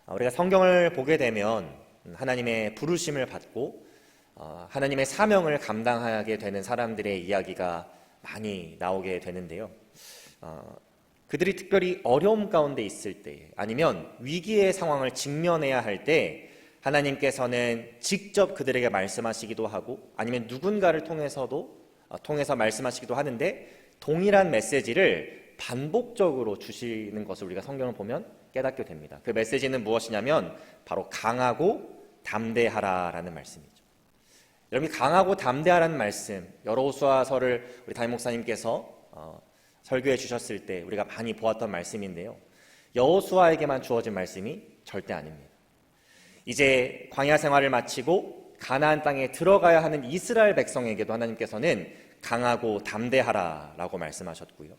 우리가 성경을 보게 되면 하나님의 부르심을 받고 하나님의 사명을 감당하게 되는 사람들의 이야기가 많이 나오게 되는데요. 그들이 특별히 어려움 가운데 있을 때, 아니면 위기의 상황을 직면해야 할 때 하나님께서는 직접 그들에게 말씀하시기도 하고, 아니면 누군가를 통해서 말씀하시기도 하는데, 동일한 메시지를 반복적으로 주시는 것을 우리가 성경을 보면 깨닫게 됩니다. 그 메시지는 무엇이냐면 바로 강하고 담대하라라는 말씀이죠. 여러분, 강하고 담대하라는 말씀, 여호수아서를 우리 담임 목사님께서 설교해 주셨을 때 우리가 많이 보았던 말씀인데요, 여호수아에게만 주어진 말씀이 절대 아닙니다. 이제 광야 생활을 마치고 가나안 땅에 들어가야 하는 이스라엘 백성에게도 하나님께서는 강하고 담대하라라고 말씀하셨고요,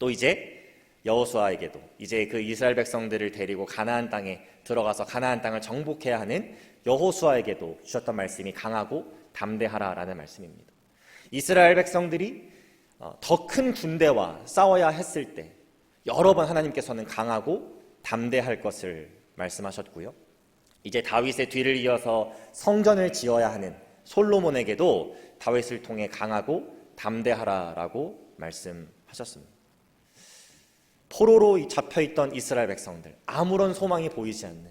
또 이제 여호수아에게도 이제 그 이스라엘 백성들을 데리고 가나안 땅에 들어가서 가나안 땅을 정복해야 하는 여호수아에게도 주셨던 말씀이 강하고 담대하라라는 말씀입니다. 이스라엘 백성들이 더 큰 군대와 싸워야 했을 때 여러 번 하나님께서는 강하고 담대할 것을 말씀하셨고요, 이제 다윗의 뒤를 이어서 성전을 지어야 하는 솔로몬에게도 다윗을 통해 강하고 담대하라라고 말씀하셨습니다. 포로로 잡혀있던 이스라엘 백성들, 아무런 소망이 보이지 않는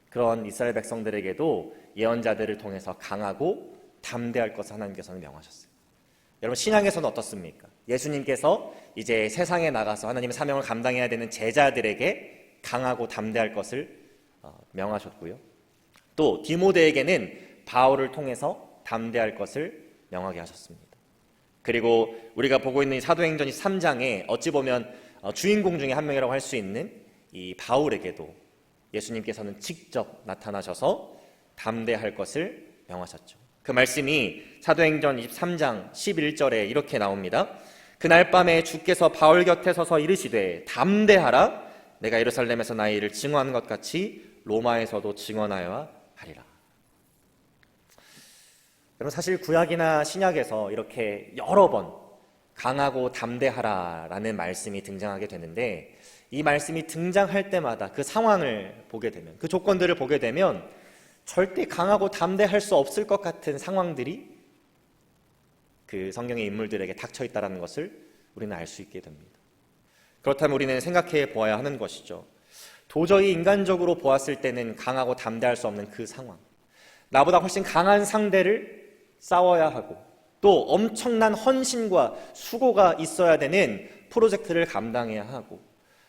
그런 이스라엘 백성들에게도 예언자들을 통해서 강하고 담대할 것을 하나님께서는 명하셨어요. 여러분, 신앙에서는 어떻습니까? 예수님께서 이제 세상에 나가서 하나님의 사명을 감당해야 되는 제자들에게 강하고 담대할 것을 명하셨고요, 또 디모데에게는 바울을 통해서 담대할 것을 명하게 하셨습니다. 그리고 우리가 보고 있는 사도행전 3장에 어찌 보면 주인공 중에 한 명이라고 할 수 있는 이 바울에게도 예수님께서는 직접 나타나셔서 담대할 것을 명하셨죠. 그 말씀이 사도행전 23장 11절에 이렇게 나옵니다. 그날 밤에 주께서 바울 곁에 서서 이르시되 담대하라, 내가 예루살렘에서 나의 일을 증언한 것 같이 로마에서도 증언하여야 하리라. 여러분, 사실 구약이나 신약에서 이렇게 여러 번 강하고 담대하라라는 말씀이 등장하게 되는데, 이 말씀이 등장할 때마다 그 상황을 보게 되면, 그 조건들을 보게 되면 절대 강하고 담대할 수 없을 것 같은 상황들이 그 성경의 인물들에게 닥쳐 있다는 것을 우리는 알 수 있게 됩니다. 그렇다면 우리는 생각해 보아야 하는 것이죠. 도저히 인간적으로 보았을 때는 강하고 담대할 수 없는 그 상황, 나보다 훨씬 강한 상대를 싸워야 하고 또 엄청난 헌신과 수고가 있어야 되는 프로젝트를 감당해야 하고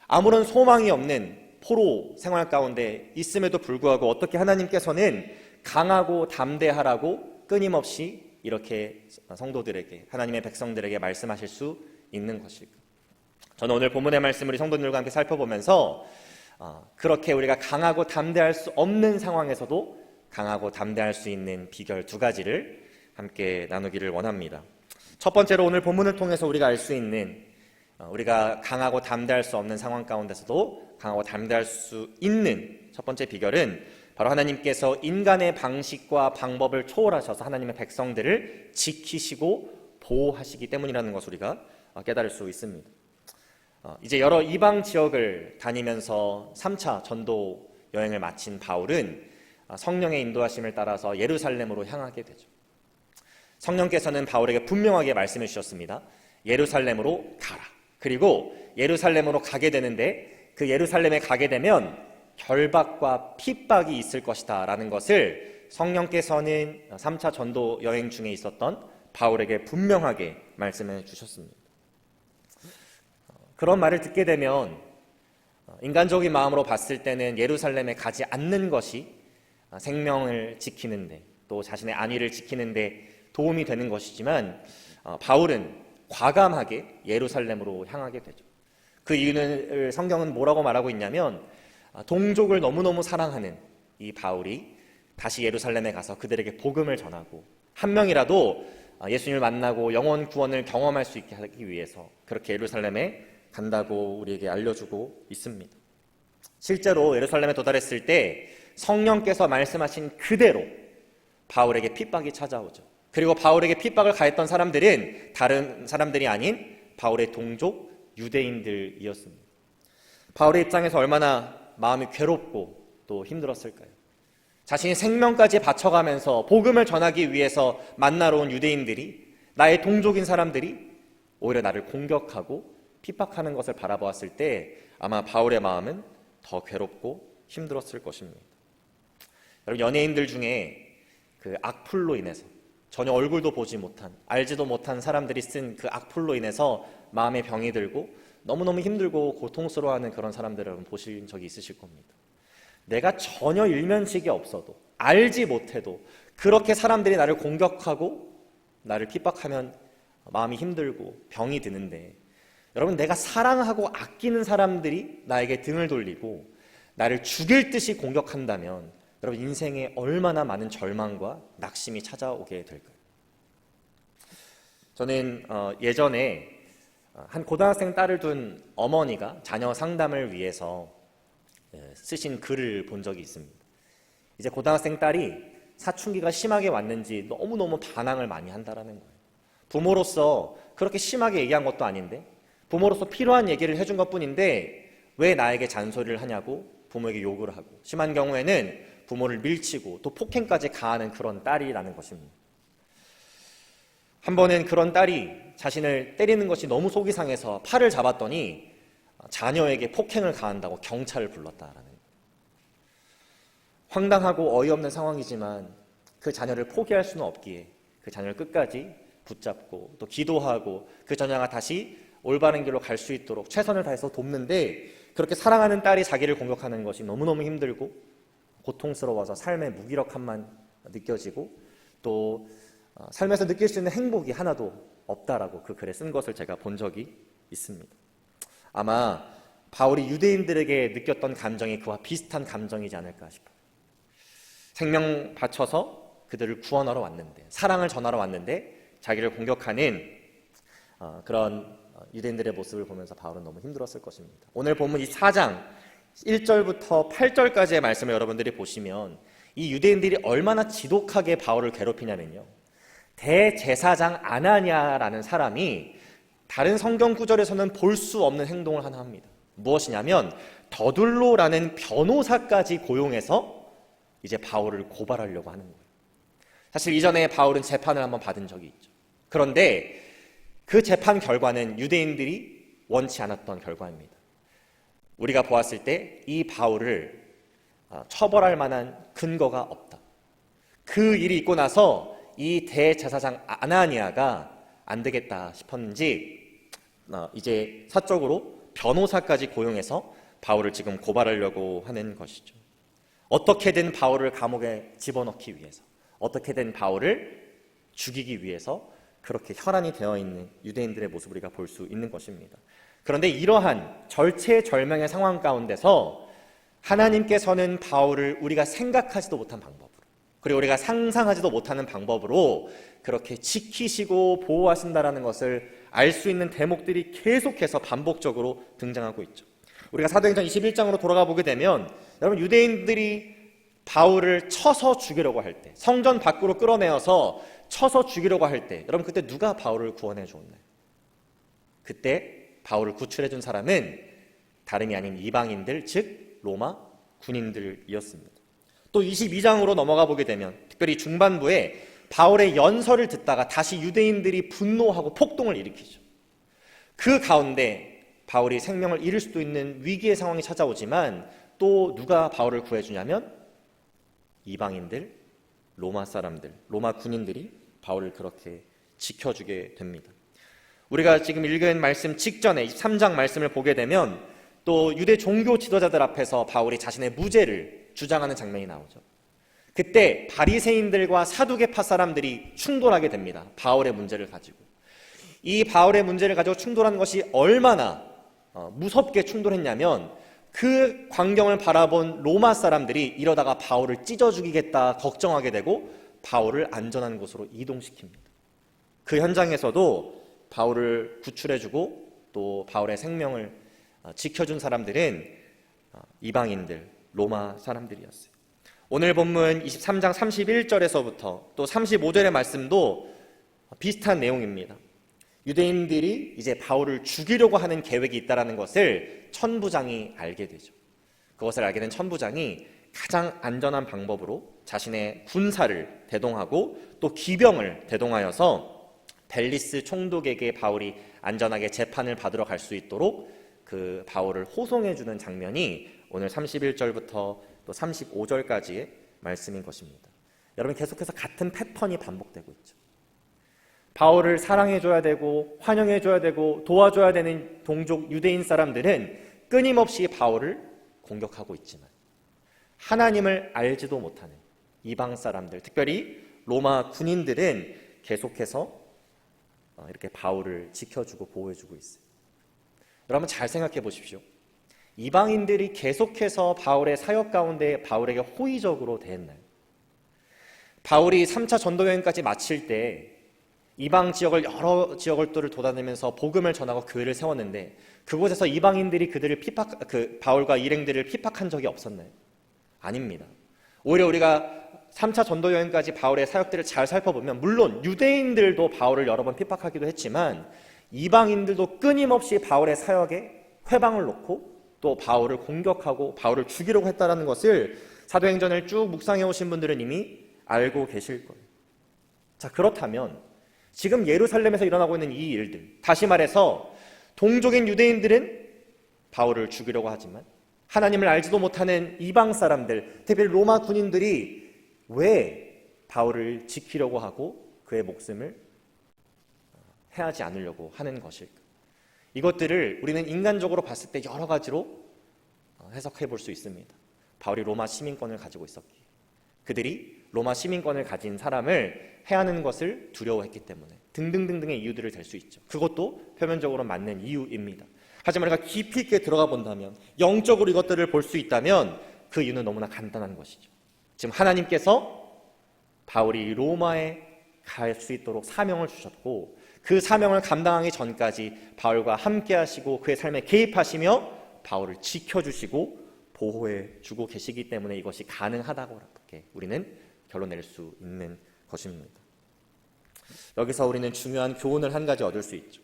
아무런 소망이 없는 포로 생활 가운데 있음에도 불구하고 어떻게 하나님께서는 강하고 담대하라고 끊임없이 이렇게 성도들에게, 하나님의 백성들에게 말씀하실 수 있는 것일까? 저는 오늘 본문의 말씀을 우리 성도들과 함께 살펴보면서 그렇게 우리가 강하고 담대할 수 없는 상황에서도 강하고 담대할 수 있는 비결 두 가지를 함께 나누기를 원합니다. 첫 번째로 오늘 본문을 통해서 우리가 알 수 있는, 우리가 강하고 담대할 수 없는 상황 가운데서도 강하고 담대할 수 있는 첫 번째 비결은 바로 하나님께서 인간의 방식과 방법을 초월하셔서 하나님의 백성들을 지키시고 보호하시기 때문이라는 것을 우리가 깨달을 수 있습니다. 이제 여러 이방 지역을 다니면서 3차 전도 여행을 마친 바울은 성령의 인도하심을 따라서 예루살렘으로 향하게 되죠. 성령께서는 바울에게 분명하게 말씀해 주셨습니다. 예루살렘으로 가라. 그리고 예루살렘으로 가게 되는데 그 예루살렘에 가게 되면 결박과 핍박이 있을 것이다 라는 것을 성령께서는 3차 전도 여행 중에 있었던 바울에게 분명하게 말씀해 주셨습니다. 그런 말을 듣게 되면 인간적인 마음으로 봤을 때는 예루살렘에 가지 않는 것이 생명을 지키는데 또 자신의 안위를 지키는데 도움이 되는 것이지만 바울은 과감하게 예루살렘으로 향하게 되죠. 그 이유는 성경은 뭐라고 말하고 있냐면 동족을 너무너무 사랑하는 이 바울이 다시 예루살렘에 가서 그들에게 복음을 전하고 한 명이라도 예수님을 만나고 영원 구원을 경험할 수 있게 하기 위해서 그렇게 예루살렘에 간다고 우리에게 알려주고 있습니다. 실제로 예루살렘에 도달했을 때 성령께서 말씀하신 그대로 바울에게 핍박이 찾아오죠. 그리고 바울에게 핍박을 가했던 사람들은 다른 사람들이 아닌 바울의 동족 유대인들이었습니다. 바울의 입장에서 얼마나 마음이 괴롭고 또 힘들었을까요? 자신의 생명까지 바쳐가면서 복음을 전하기 위해서 만나러 온 유대인들이, 나의 동족인 사람들이 오히려 나를 공격하고 핍박하는 것을 바라보았을 때 아마 바울의 마음은 더 괴롭고 힘들었을 것입니다. 여러분, 연예인들 중에 그 악플로 인해서 전혀 얼굴도 보지 못한, 알지도 못한 사람들이 쓴 그 악플로 인해서 마음에 병이 들고 너무너무 힘들고 고통스러워하는 그런 사람들을 여러분 보신 적이 있으실 겁니다. 내가 전혀 일면식이 없어도, 알지 못해도 그렇게 사람들이 나를 공격하고 나를 핍박하면 마음이 힘들고 병이 드는데, 여러분, 내가 사랑하고 아끼는 사람들이 나에게 등을 돌리고 나를 죽일 듯이 공격한다면 여러분, 인생에 얼마나 많은 절망과 낙심이 찾아오게 될까요? 저는 예전에 한 고등학생 딸을 둔 어머니가 자녀 상담을 위해서 쓰신 글을 본 적이 있습니다. 이제 고등학생 딸이 사춘기가 심하게 왔는지 너무너무 반항을 많이 한다라는 거예요. 부모로서 그렇게 심하게 얘기한 것도 아닌데, 부모로서 필요한 얘기를 해준 것뿐인데 왜 나에게 잔소리를 하냐고 부모에게 욕을 하고, 심한 경우에는 부모를 밀치고 또 폭행까지 가하는 그런 딸이라는 것입니다. 한 번은 그런 딸이 자신을 때리는 것이 너무 속이 상해서 팔을 잡았더니 자녀에게 폭행을 가한다고 경찰을 불렀다라는 거예요. 황당하고 어이없는 상황이지만 그 자녀를 포기할 수는 없기에 그 자녀를 끝까지 붙잡고 또 기도하고 그 자녀가 다시 올바른 길로 갈 수 있도록 최선을 다해서 돕는데, 그렇게 사랑하는 딸이 자기를 공격하는 것이 너무너무 힘들고 고통스러워서 삶의 무기력함만 느껴지고 또 삶에서 느낄 수 있는 행복이 하나도 없다라고 그 글에 쓴 것을 제가 본 적이 있습니다. 아마 바울이 유대인들에게 느꼈던 감정이 그와 비슷한 감정이지 않을까 싶어요. 생명 바쳐서 그들을 구원하러 왔는데, 사랑을 전하러 왔는데 자기를 공격하는 그런 유대인들의 모습을 보면서 바울은 너무 힘들었을 것입니다. 오늘 본문 이 4장 1절부터 8절까지의 말씀을 여러분들이 보시면 이 유대인들이 얼마나 지독하게 바울을 괴롭히냐면요, 대제사장 아나니아라는 사람이 다른 성경 구절에서는 볼 수 없는 행동을 하나 합니다. 무엇이냐면 더둘로라는 변호사까지 고용해서 이제 바울을 고발하려고 하는 거예요. 사실 이전에 바울은 재판을 한번 받은 적이 있죠. 그런데 그 재판 결과는 유대인들이 원치 않았던 결과입니다. 우리가 보았을 때 이 바울을 처벌할 만한 근거가 없다. 그 일이 있고 나서 이 대제사장 아나니아가 안 되겠다 싶었는지 이제 사적으로 변호사까지 고용해서 바울을 지금 고발하려고 하는 것이죠. 어떻게든 바울을 감옥에 집어넣기 위해서, 어떻게든 바울을 죽이기 위해서 그렇게 혈안이 되어 있는 유대인들의 모습을 우리가 볼 수 있는 것입니다. 그런데 이러한 절체절명의 상황 가운데서 하나님께서는 바울을 우리가 생각하지도 못한 방법으로, 그리고 우리가 상상하지도 못하는 방법으로 그렇게 지키시고 보호하신다라는 것을 알 수 있는 대목들이 계속해서 반복적으로 등장하고 있죠. 우리가 사도행전 21장으로 돌아가 보게 되면, 여러분, 유대인들이 바울을 쳐서 죽이려고 할 때, 성전 밖으로 끌어내어서 쳐서 죽이려고 할 때, 여러분, 그때 누가 바울을 구원해 주었나요? 그때 바울을 구출해 준 사람은 다름이 아닌 이방인들, 즉 로마 군인들이었습니다. 또 22장으로 넘어가 보게 되면 특별히 중반부에 바울의 연설을 듣다가 다시 유대인들이 분노하고 폭동을 일으키죠. 그 가운데 바울이 생명을 잃을 수도 있는 위기의 상황이 찾아오지만 또 누가 바울을 구해주냐면 이방인들, 로마 사람들, 로마 군인들이 바울을 그렇게 지켜주게 됩니다. 우리가 지금 읽은 말씀 직전에 23장 말씀을 보게 되면 또 유대 종교 지도자들 앞에서 바울이 자신의 무죄를 주장하는 장면이 나오죠. 그때 바리새인들과 사두개파 사람들이 충돌하게 됩니다. 바울의 문제를 가지고. 이 바울의 문제를 가지고 충돌한 것이 얼마나 무섭게 충돌했냐면 그 광경을 바라본 로마 사람들이 이러다가 바울을 찢어 죽이겠다 걱정하게 되고 바울을 안전한 곳으로 이동시킵니다. 그 현장에서도 바울을 구출해주고 또 바울의 생명을 지켜준 사람들은 이방인들, 로마 사람들이었어요. 오늘 본문 23장 31절에서부터 또 35절의 말씀도 비슷한 내용입니다. 유대인들이 이제 바울을 죽이려고 하는 계획이 있다는 것을 천부장이 알게 되죠. 그것을 알게 된 천부장이 가장 안전한 방법으로 자신의 군사를 대동하고 또 기병을 대동하여서 벨리스 총독에게 바울이 안전하게 재판을 받으러 갈 수 있도록 그 바울을 호송해 주는 장면이 오늘 31절부터 또 35절까지의 말씀인 것입니다. 여러분, 계속해서 같은 패턴이 반복되고 있죠. 바울을 사랑해줘야 되고 환영해줘야 되고 도와줘야 되는 동족 유대인 사람들은 끊임없이 바울을 공격하고 있지만 하나님을 알지도 못하는 이방 사람들, 특별히 로마 군인들은 계속해서 이렇게 바울을 지켜주고 보호해주고 있어요. 여러분, 잘 생각해 보십시오. 이방인들이 계속해서 바울의 사역 가운데 바울에게 호의적으로 대했나요? 바울이 3차 전도 여행까지 마칠 때 이방 지역을 여러 지역을 돌아다니면서 복음을 전하고 교회를 세웠는데 그곳에서 이방인들이 그들을 바울과 일행들을 피박한 적이 없었나요? 아닙니다. 오히려 우리가 3차 전도 여행까지 바울의 사역들을 잘 살펴보면 물론 유대인들도 바울을 여러 번 피박하기도 했지만 이방인들도 끊임없이 바울의 사역에 회방을 놓고 또 바울을 공격하고 바울을 죽이려고 했다는 것을 사도행전을 쭉 묵상해 오신 분들은 이미 알고 계실 거예요. 자, 그렇다면 지금 예루살렘에서 일어나고 있는 이 일들, 다시 말해서 동족인 유대인들은 바울을 죽이려고 하지만 하나님을 알지도 못하는 이방 사람들, 특히 로마 군인들이 왜 바울을 지키려고 하고 그의 목숨을 해하지 않으려고 하는 것일까? 이것들을 우리는 인간적으로 봤을 때 여러 가지로 해석해 볼 수 있습니다. 바울이 로마 시민권을 가지고 있었기에, 그들이 로마 시민권을 가진 사람을 해하는 것을 두려워했기 때문에 등등등등의 이유들을 댈 수 있죠. 그것도 표면적으로 맞는 이유입니다. 하지만 우리가 깊이 있게 들어가 본다면, 영적으로 이것들을 볼 수 있다면 그 이유는 너무나 간단한 것이죠. 지금 하나님께서 바울이 로마에 갈 수 있도록 사명을 주셨고 그 사명을 감당하기 전까지 바울과 함께 하시고 그의 삶에 개입하시며 바울을 지켜주시고 보호해주고 계시기 때문에 이것이 가능하다고 우리는 결론 낼 수 있는 것입니다. 여기서 우리는 중요한 교훈을 한 가지 얻을 수 있죠.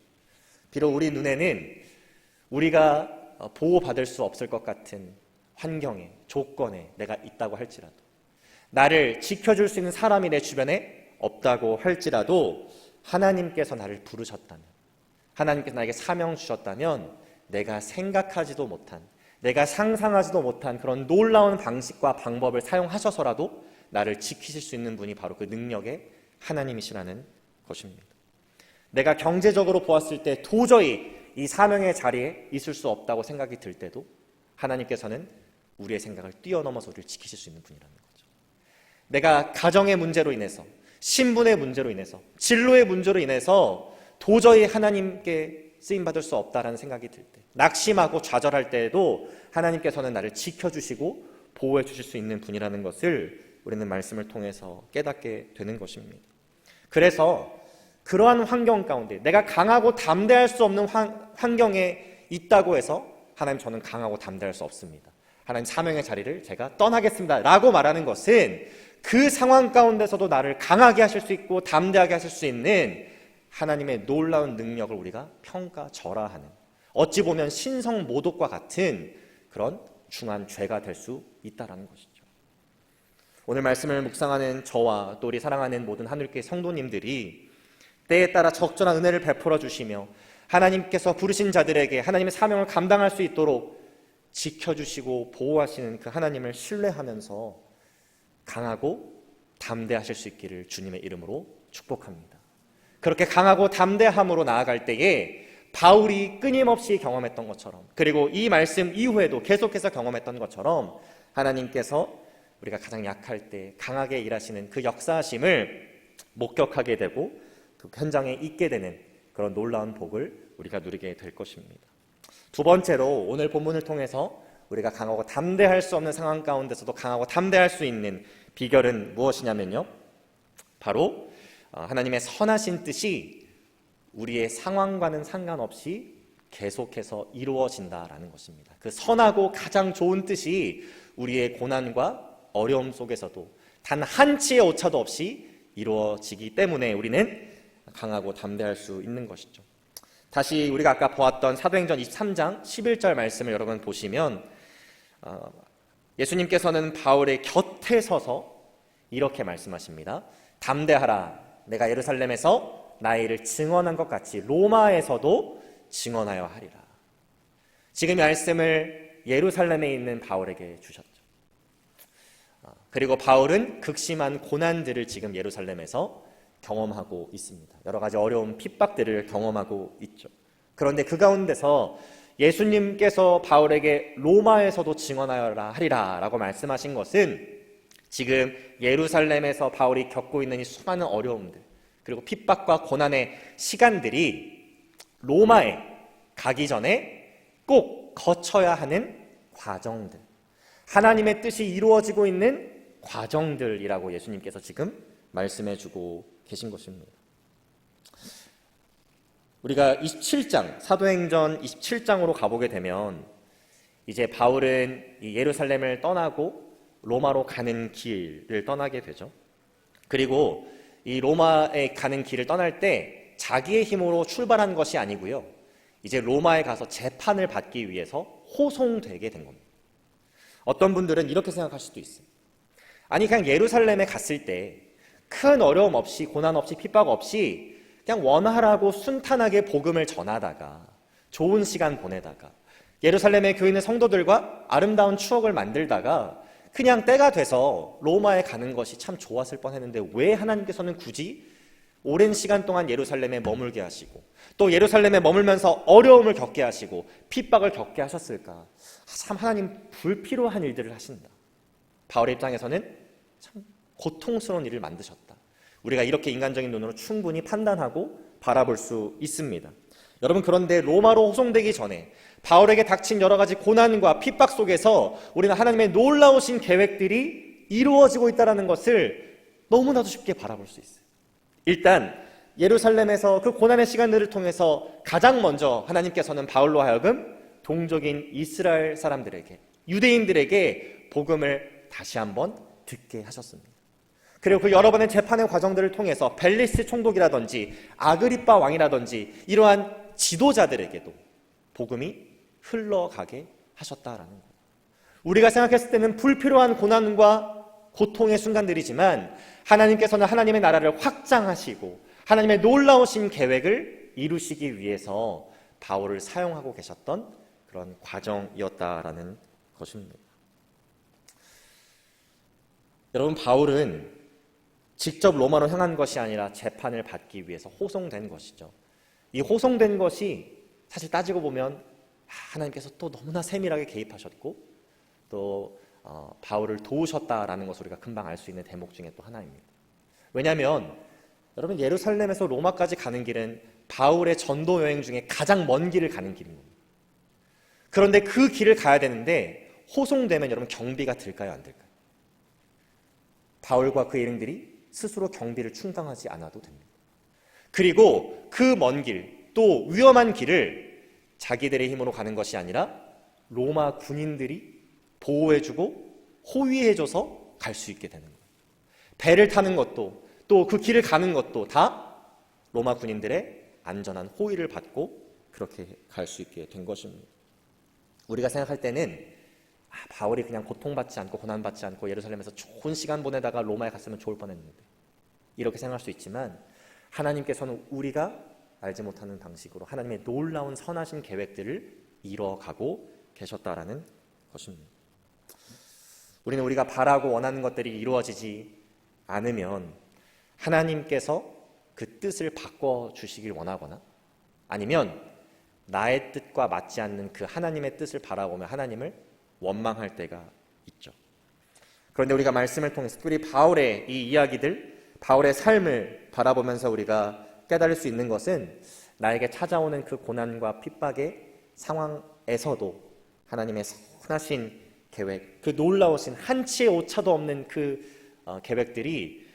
비록 우리 눈에는 우리가 보호받을 수 없을 것 같은 환경에, 조건에 내가 있다고 할지라도, 나를 지켜줄 수 있는 사람이 내 주변에 없다고 할지라도 하나님께서 나를 부르셨다면, 하나님께서 나에게 사명 주셨다면 내가 생각하지도 못한, 내가 상상하지도 못한 그런 놀라운 방식과 방법을 사용하셔서라도 나를 지키실 수 있는 분이 바로 그 능력의 하나님이시라는 것입니다. 내가 경제적으로 보았을 때 도저히 이 사명의 자리에 있을 수 없다고 생각이 들 때도 하나님께서는 우리의 생각을 뛰어넘어서 우리를 지키실 수 있는 분이라는 거죠. 내가 가정의 문제로 인해서, 신분의 문제로 인해서, 진로의 문제로 인해서 도저히 하나님께 쓰임받을 수 없다라는 생각이 들 때, 낙심하고 좌절할 때에도 하나님께서는 나를 지켜주시고 보호해 주실 수 있는 분이라는 것을 우리는 말씀을 통해서 깨닫게 되는 것입니다. 그래서 그러한 환경 가운데 내가 강하고 담대할 수 없는 환경에 있다고 해서 하나님, 저는 강하고 담대할 수 없습니다, 하나님 사명의 자리를 제가 떠나겠습니다 라고 말하는 것은 그 상황 가운데서도 나를 강하게 하실 수 있고 담대하게 하실 수 있는 하나님의 놀라운 능력을 우리가 평가절하하는, 어찌 보면 신성모독과 같은 그런 중한 죄가 될 수 있다는 것이죠. 오늘 말씀을 묵상하는 저와 또 우리 사랑하는 모든 하늘교회 성도님들이 때에 따라 적절한 은혜를 베풀어 주시며 하나님께서 부르신 자들에게 하나님의 사명을 감당할 수 있도록 지켜주시고 보호하시는 그 하나님을 신뢰하면서 강하고 담대하실 수 있기를 주님의 이름으로 축복합니다. 그렇게 강하고 담대함으로 나아갈 때에 바울이 끊임없이 경험했던 것처럼, 그리고 이 말씀 이후에도 계속해서 경험했던 것처럼 하나님께서 우리가 가장 약할 때 강하게 일하시는 그 역사하심을 목격하게 되고 그 현장에 있게 되는 그런 놀라운 복을 우리가 누리게 될 것입니다. 두 번째로 오늘 본문을 통해서 우리가 강하고 담대할 수 없는 상황 가운데서도 강하고 담대할 수 있는 비결은 무엇이냐면요, 바로 하나님의 선하신 뜻이 우리의 상황과는 상관없이 계속해서 이루어진다라는 것입니다. 그 선하고 가장 좋은 뜻이 우리의 고난과 어려움 속에서도 단 한치의 오차도 없이 이루어지기 때문에 우리는 강하고 담대할 수 있는 것이죠. 다시 우리가 아까 보았던 사도행전 23장 11절 말씀을 여러분 보시면 예수님께서는 바울의 곁에 서서 이렇게 말씀하십니다. 담대하라. 내가 예루살렘에서 나의 일을 증언한 것 같이 로마에서도 증언하여 하리라. 지금 이 말씀을 예루살렘에 있는 바울에게 주셨죠. 그리고 바울은 극심한 고난들을 지금 예루살렘에서 경험하고 있습니다. 여러 가지 어려운 핍박들을 경험하고 있죠. 그런데 그 가운데서 예수님께서 바울에게 로마에서도 증언하여라 하리라 라고 말씀하신 것은 지금 예루살렘에서 바울이 겪고 있는 이 수많은 어려움들, 그리고 핍박과 고난의 시간들이 로마에 가기 전에 꼭 거쳐야 하는 과정들, 하나님의 뜻이 이루어지고 있는 과정들이라고 예수님께서 지금 말씀해주고 계신 것입니다. 우리가 27장, 사도행전 27장으로 가보게 되면 이제 바울은 이 예루살렘을 떠나고 로마로 가는 길을 떠나게 되죠. 그리고 이 로마에 가는 길을 떠날 때 자기의 힘으로 출발한 것이 아니고요, 이제 로마에 가서 재판을 받기 위해서 호송되게 된 겁니다. 어떤 분들은 이렇게 생각할 수도 있어요. 아니, 그냥 예루살렘에 갔을 때 큰 어려움 없이, 고난 없이, 핍박 없이 그냥 원활하고 순탄하게 복음을 전하다가 좋은 시간 보내다가 예루살렘의 교회 있는 성도들과 아름다운 추억을 만들다가 그냥 때가 돼서 로마에 가는 것이 참 좋았을 뻔했는데 왜 하나님께서는 굳이 오랜 시간 동안 예루살렘에 머물게 하시고 또 예루살렘에 머물면서 어려움을 겪게 하시고 핍박을 겪게 하셨을까? 참 하나님 불필요한 일들을 하신다. 바울의 입장에서는 참 고통스러운 일을 만드셨다. 우리가 이렇게 인간적인 눈으로 충분히 판단하고 바라볼 수 있습니다. 여러분, 그런데 로마로 호송되기 전에 바울에게 닥친 여러 가지 고난과 핍박 속에서 우리는 하나님의 놀라우신 계획들이 이루어지고 있다는 것을 너무나도 쉽게 바라볼 수 있어요. 일단 예루살렘에서 그 고난의 시간들을 통해서 가장 먼저 하나님께서는 바울로 하여금 동족인 이스라엘 사람들에게, 유대인들에게 복음을 다시 한번 듣게 하셨습니다. 그리고 그 여러 번의 재판의 과정들을 통해서 벨리스 총독이라든지 아그리빠 왕이라든지 이러한 지도자들에게도 복음이 흘러가게 하셨다라는 거예요. 우리가 생각했을 때는 불필요한 고난과 고통의 순간들이지만 하나님께서는 하나님의 나라를 확장하시고 하나님의 놀라우신 계획을 이루시기 위해서 바울을 사용하고 계셨던 그런 과정이었다라는 것입니다. 여러분, 바울은 직접 로마로 향한 것이 아니라 재판을 받기 위해서 호송된 것이죠. 이 호송된 것이 사실 따지고 보면 하나님께서 또 너무나 세밀하게 개입하셨고 또 바울을 도우셨다라는 것을 우리가 금방 알 수 있는 대목 중에 또 하나입니다. 왜냐하면 여러분, 예루살렘에서 로마까지 가는 길은 바울의 전도 여행 중에 가장 먼 길을 가는 길인 겁니다. 그런데 그 길을 가야 되는데 호송되면 여러분 경비가 들까요, 안 들까요? 바울과 그의 일행들이 스스로 경비를 충당하지 않아도 됩니다. 그리고 그 먼 길, 또 위험한 길을 자기들의 힘으로 가는 것이 아니라 로마 군인들이 보호해주고 호위해줘서 갈 수 있게 되는 거예요. 배를 타는 것도 또 그 길을 가는 것도 다 로마 군인들의 안전한 호위를 받고 그렇게 갈 수 있게 된 것입니다. 우리가 생각할 때는 바울이 그냥 고통받지 않고 고난받지 않고 예루살렘에서 좋은 시간 보내다가 로마에 갔으면 좋을 뻔했는데 이렇게 생각할 수 있지만 하나님께서는 우리가 알지 못하는 방식으로 하나님의 놀라운 선하신 계획들을 이뤄가고 계셨다라는 것입니다. 우리는 우리가 바라고 원하는 것들이 이루어지지 않으면 하나님께서 그 뜻을 바꿔주시길 원하거나 아니면 나의 뜻과 맞지 않는 그 하나님의 뜻을 바라보며 하나님을 원망할 때가 있죠. 그런데 우리가 말씀을 통해서 특별히 바울의 이 이야기들, 바울의 삶을 바라보면서 우리가 깨달을 수 있는 것은 나에게 찾아오는 그 고난과 핍박의 상황에서도 하나님의 선하신 계획, 그 놀라우신 한치의 오차도 없는 그 계획들이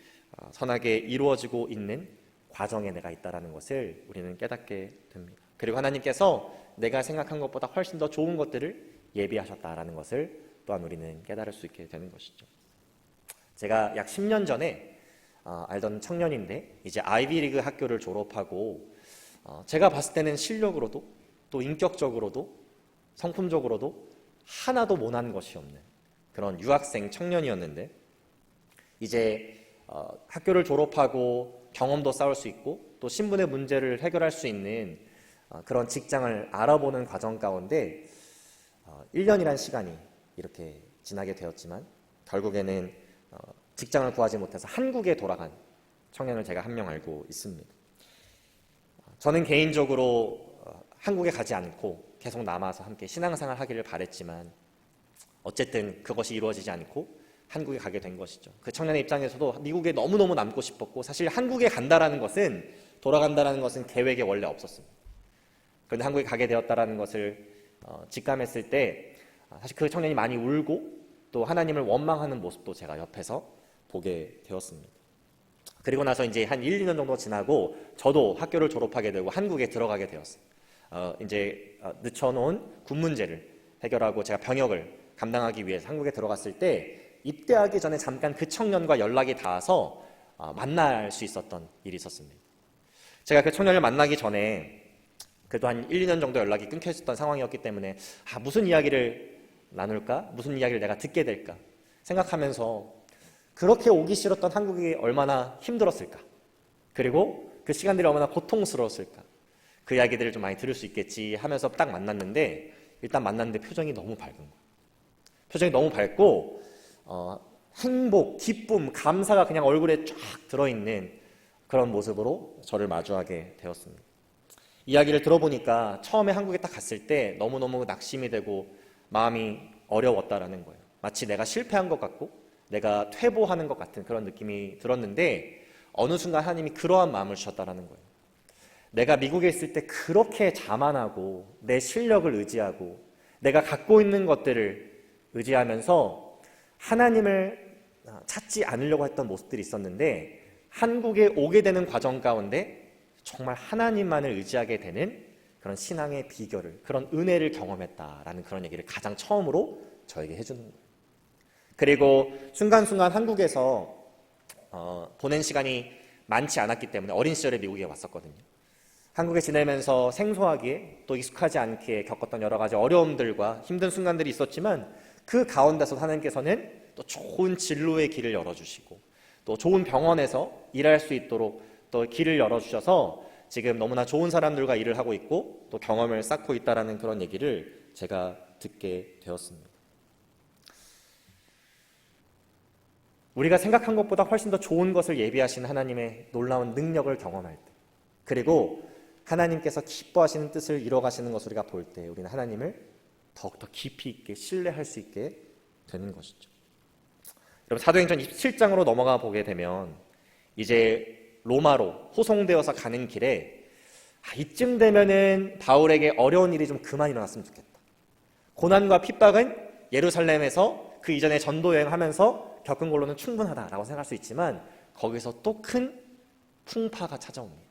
선하게 이루어지고 있는 과정에 내가 있다는 것을 우리는 깨닫게 됩니다. 그리고 하나님께서 내가 생각한 것보다 훨씬 더 좋은 것들을 예비하셨다라는 것을 또한 우리는 깨달을 수 있게 되는 것이죠. 제가 약 10년 전에 알던 청년인데 이제 아이비리그 학교를 졸업하고 제가 봤을 때는 실력으로도 또 인격적으로도 성품적으로도 하나도 모난 것이 없는 그런 유학생 청년이었는데 이제 학교를 졸업하고 경험도 쌓을 수 있고 또 신분의 문제를 해결할 수 있는 그런 직장을 알아보는 과정 가운데 1년이란 시간이 이렇게 지나게 되었지만 결국에는 직장을 구하지 못해서 한국에 돌아간 청년을 제가 한 명 알고 있습니다. 저는 개인적으로 한국에 가지 않고 계속 남아서 함께 신앙생활 하기를 바랬지만 어쨌든 그것이 이루어지지 않고 한국에 가게 된 것이죠. 그 청년의 입장에서도 미국에 너무너무 남고 싶었고 사실 한국에 간다라는 것은 돌아간다라는 것은 계획에 원래 없었습니다. 그런데 한국에 가게 되었다라는 것을 직감했을 때 사실 그 청년이 많이 울고 또 하나님을 원망하는 모습도 제가 옆에서 보게 되었습니다. 그리고 나서 이제 한 1, 2년 정도 지나고 저도 학교를 졸업하게 되고 한국에 들어가게 되었어요. 이제 늦춰놓은 군 문제를 해결하고 제가 병역을 감당하기 위해서 한국에 들어갔을 때 입대하기 전에 잠깐 그 청년과 연락이 닿아서 만날 수 있었던 일이 있었습니다. 제가 그 청년을 만나기 전에 그래도 한 1, 2년 정도 연락이 끊겨 있었던 상황이었기 때문에 무슨 이야기를 나눌까? 무슨 이야기를 내가 듣게 될까? 생각하면서 그렇게 오기 싫었던 한국이 얼마나 힘들었을까? 그리고 그 시간들이 얼마나 고통스러웠을까? 그 이야기들을 좀 많이 들을 수 있겠지 하면서 딱 만났는데 일단 만났는데 표정이 너무 밝은 거예요. 표정이 너무 밝고 행복, 기쁨, 감사가 그냥 얼굴에 쫙 들어있는 그런 모습으로 저를 마주하게 되었습니다. 이야기를 들어보니까 처음에 한국에 딱 갔을 때 너무너무 낙심이 되고 마음이 어려웠다라는 거예요. 마치 내가 실패한 것 같고 내가 퇴보하는 것 같은 그런 느낌이 들었는데 어느 순간 하나님이 그러한 마음을 주셨다라는 거예요. 내가 미국에 있을 때 그렇게 자만하고 내 실력을 의지하고 내가 갖고 있는 것들을 의지하면서 하나님을 찾지 않으려고 했던 모습들이 있었는데 한국에 오게 되는 과정 가운데 정말 하나님만을 의지하게 되는 그런 신앙의 비결을, 그런 은혜를 경험했다라는 그런 얘기를 가장 처음으로 저에게 해주는 거예요. 그리고 순간순간 한국에서 보낸 시간이 많지 않았기 때문에 어린 시절에 미국에 왔었거든요. 한국에 지내면서 생소하기에 또 익숙하지 않게 겪었던 여러 가지 어려움들과 힘든 순간들이 있었지만 그 가운데서 하나님께서는 또 좋은 진로의 길을 열어주시고 또 좋은 병원에서 일할 수 있도록 또 길을 열어주셔서 지금 너무나 좋은 사람들과 일을 하고 있고 또 경험을 쌓고 있다는 그런 얘기를 제가 듣게 되었습니다. 우리가 생각한 것보다 훨씬 더 좋은 것을 예비하신 하나님의 놀라운 능력을 경험할 때 그리고 하나님께서 기뻐하시는 뜻을 이뤄가시는 것을 우리가 볼 때 우리는 하나님을 더욱더 깊이 있게 신뢰할 수 있게 되는 것이죠. 여러분 사도행전 27장으로 넘어가 보게 되면 이제 로마로 호송되어서 가는 길에 이쯤 되면은 바울에게 어려운 일이 좀 그만 일어났으면 좋겠다. 고난과 핍박은 예루살렘에서 그 이전에 전도 여행하면서 겪은 걸로는 충분하다라고 생각할 수 있지만 거기서 또 큰 풍파가 찾아옵니다.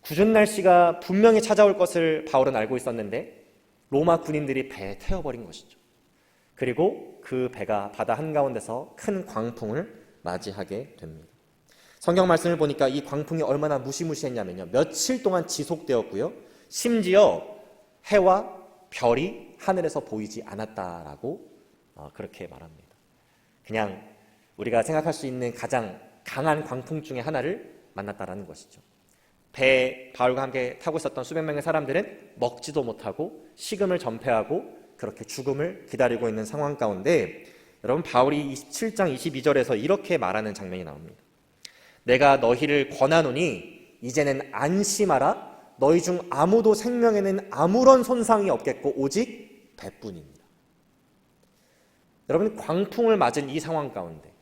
굳은 날씨가 분명히 찾아올 것을 바울은 알고 있었는데 로마 군인들이 배에 태워버린 것이죠. 그리고 그 배가 바다 한가운데서 큰 광풍을 맞이하게 됩니다. 성경 말씀을 보니까 이 광풍이 얼마나 무시무시했냐면요. 며칠 동안 지속되었고요. 심지어 해와 별이 하늘에서 보이지 않았다라고 그렇게 말합니다. 그냥 우리가 생각할 수 있는 가장 강한 광풍 중에 하나를 만났다라는 것이죠. 배에 바울과 함께 타고 있었던 수백 명의 사람들은 먹지도 못하고 식음을 전폐하고 그렇게 죽음을 기다리고 있는 상황 가운데 여러분 바울이 27장 22절에서 이렇게 말하는 장면이 나옵니다. 내가 너희를 권하노니 이제는 안심하라. 너희 중 아무도 생명에는 아무런 손상이 없겠고 오직 배뿐입니다. 여러분 광풍을 맞은 이 상황 가운데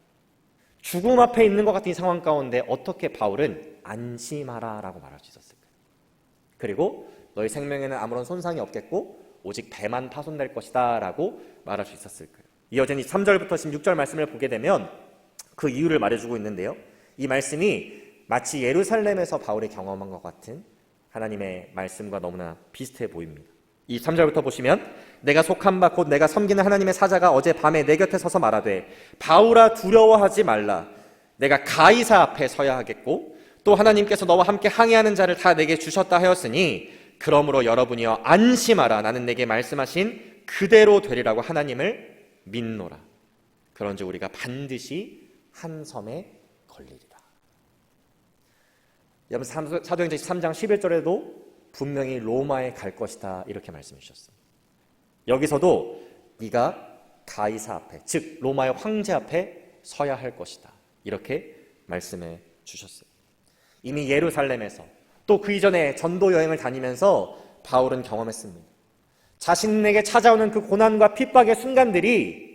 죽음 앞에 있는 것 같은 이 상황 가운데 어떻게 바울은 안심하라 라고 말할 수 있었을까요? 그리고 너희 생명에는 아무런 손상이 없겠고 오직 배만 파손될 것이다 라고 말할 수 있었을까요? 이어진 3절부터 16절 말씀을 보게 되면 그 이유를 말해주고 있는데요. 이 말씀이 마치 예루살렘에서 바울이 경험한 것 같은 하나님의 말씀과 너무나 비슷해 보입니다. 이 3절부터 보시면 내가 속한 바 곧 내가 섬기는 하나님의 사자가 어제 밤에 내 곁에 서서 말하되 바울아 두려워하지 말라. 내가 가이사 앞에 서야 하겠고 또 하나님께서 너와 함께 항해하는 자를 다 내게 주셨다 하였으니 그러므로 여러분이여 안심하라. 나는 내게 말씀하신 그대로 되리라고 하나님을 믿노라. 그런즉 우리가 반드시 한 섬에 걸리리라. 여러분, 사도행전 13장 11절에도 분명히 로마에 갈 것이다 이렇게 말씀해 주셨어요. 여기서도 네가 가이사 앞에, 즉 로마의 황제 앞에 서야 할 것이다 이렇게 말씀해 주셨어요. 이미 예루살렘에서 또 그 이전에 전도 여행을 다니면서 바울은 경험했습니다. 자신에게 찾아오는 그 고난과 핍박의 순간들이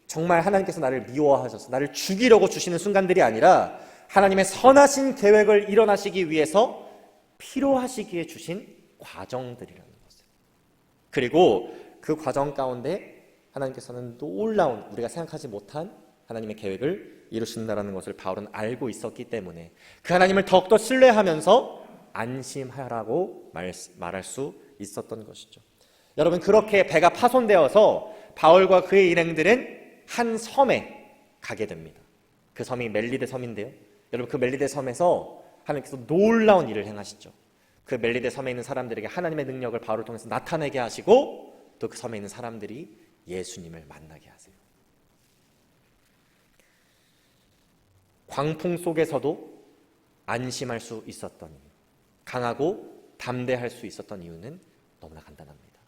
정말 하나님께서 나를 미워하셔서 나를 죽이려고 주시는 순간들이 아니라 하나님의 선하신 계획을 일어나시기 위해서 필요하시기에 주신 과정들이라는 것을. 그리고 그 과정 가운데 하나님께서는 놀라운, 우리가 생각하지 못한 하나님의 계획을 이루신다는 것을 바울은 알고 있었기 때문에 그 하나님을 더욱더 신뢰하면서 안심하라고 말할 수 있었던 것이죠. 여러분, 그렇게 배가 파손되어서 바울과 그의 일행들은 한 섬에 가게 됩니다. 그 섬이 멜리데 섬인데요, 여러분, 그 멜리데 섬에서 하나님께서 놀라운 일을 행하시죠. 그 멜리데 섬에 있는 사람들에게 하나님의 능력을 바울을 통해서 나타내게 하시고 또 그 섬에 있는 사람들이 예수님을 만나게 하세요. 광풍 속에서도 안심할 수 있었던 이유, 강하고 담대할 수 있었던 이유는 너무나 간단합니다.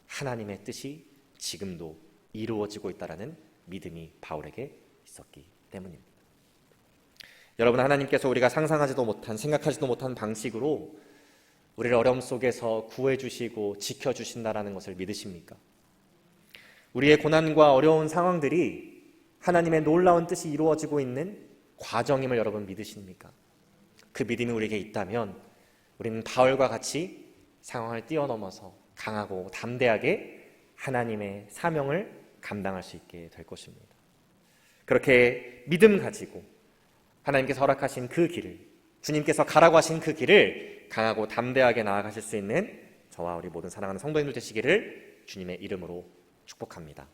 하나님의 뜻이 지금도 이루어지고 있다는 믿음이 바울에게 있었기 때문입니다. 여러분, 하나님께서 우리가 상상하지도 못한, 생각하지도 못한 방식으로 우리를 어려움 속에서 구해주시고 지켜주신다는 것을 믿으십니까? 우리의 고난과 어려운 상황들이 하나님의 놀라운 뜻이 이루어지고 있는 과정임을 여러분 믿으십니까? 그 믿음이 우리에게 있다면 우리는 바울과 같이 상황을 뛰어넘어서 강하고 담대하게 하나님의 사명을 감당할 수 있게 될 것입니다. 그렇게 믿음 가지고 하나님께서 허락하신 그 길을, 주님께서 가라고 하신 그 길을 강하고 담대하게 나아가실 수 있는 저와 우리 모든 사랑하는 성도님들 되시기를 주님의 이름으로 축복합니다.